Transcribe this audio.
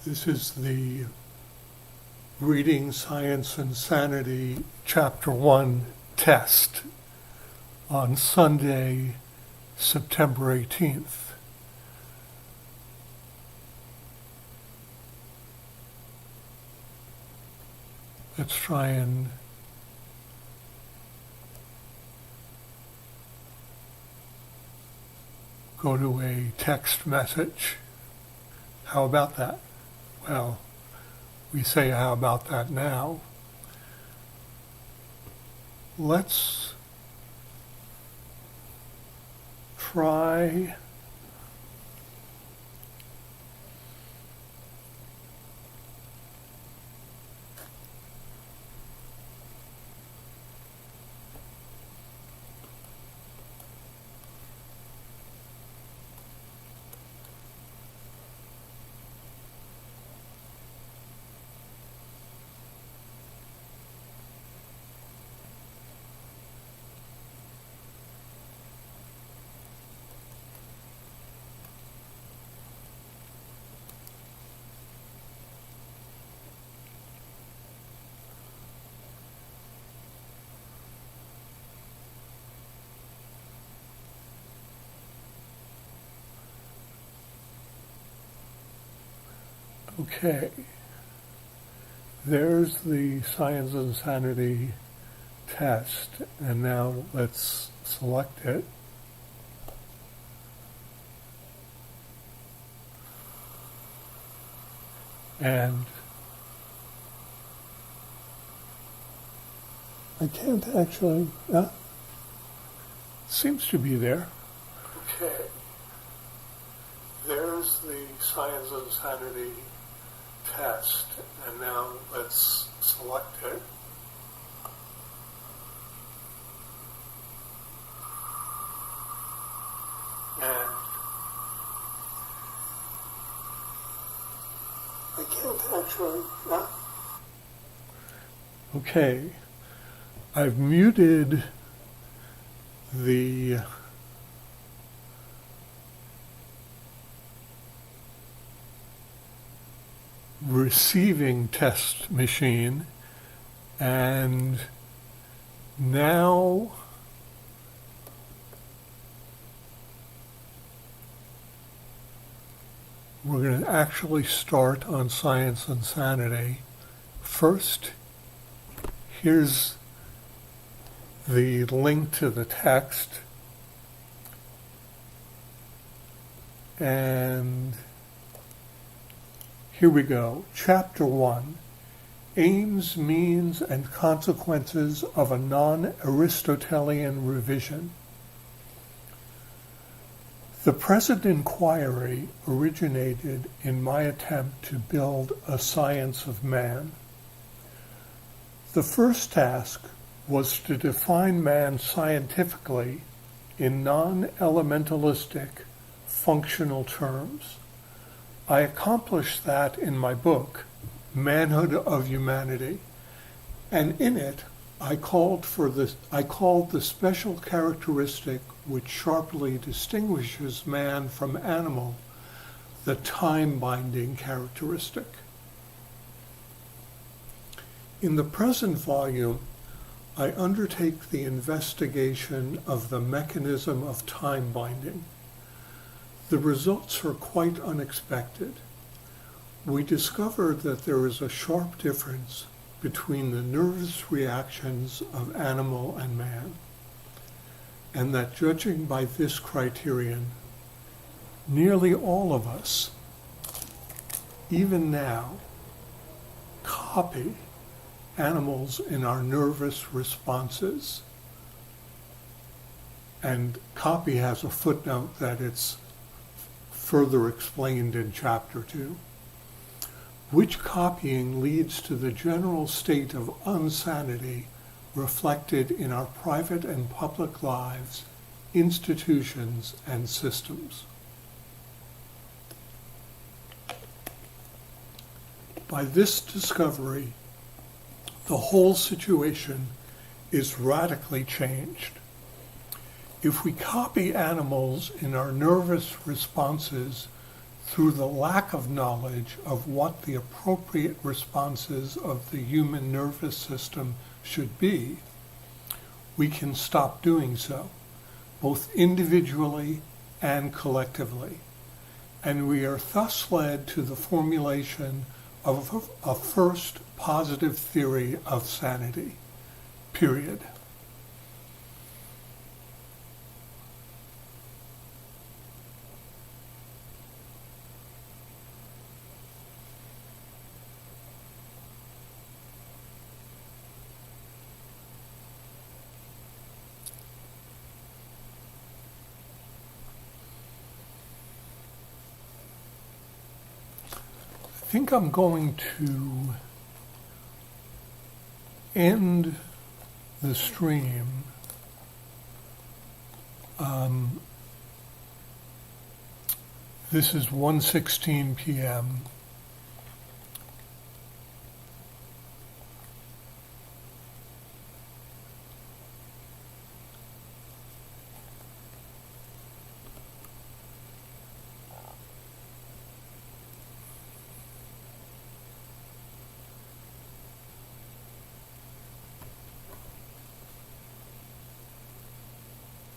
This is the Reading Science and Sanity Chapter 1 test on Sunday, September 18th. Let's try and go to a text message. How about that? Well, we say how about that now. Let's try Okay, there's the Science and Sanity test, and now let's select it. And I can't actually, seems to be there. Okay, there's the Science and Sanity test, and now let's select it. And I can't actually, Okay, I've muted the receiving test machine, and now we're going to actually start on Science and Sanity. First, here's the link to the text, and here we go. Chapter 1, Aims, Means, and Consequences of a Non-Aristotelian Revision. The present inquiry originated in my attempt to build a science of man. The first task was to define man scientifically in non-elementalistic functional terms. I accomplished that in my book, Manhood of Humanity, and in it I called the special characteristic which sharply distinguishes man from animal, the time-binding characteristic. In the present volume, I undertake the investigation of the mechanism of time-binding. The results are quite unexpected. We discovered that there is a sharp difference between the nervous reactions of animal and man, and that judging by this criterion, nearly all of us, even now, copy animals in our nervous responses. And copy has a footnote that it's further explained in Chapter 2, which copying leads to the general state of insanity reflected in our private and public lives, institutions, and systems. By this discovery, the whole situation is radically changed. If we copy animals in our nervous responses through the lack of knowledge of what the appropriate responses of the human nervous system should be, we can stop doing so, both individually and collectively. And we are thus led to the formulation of a first positive theory of sanity, period. I think I'm going to end the stream this is 1:16 p.m.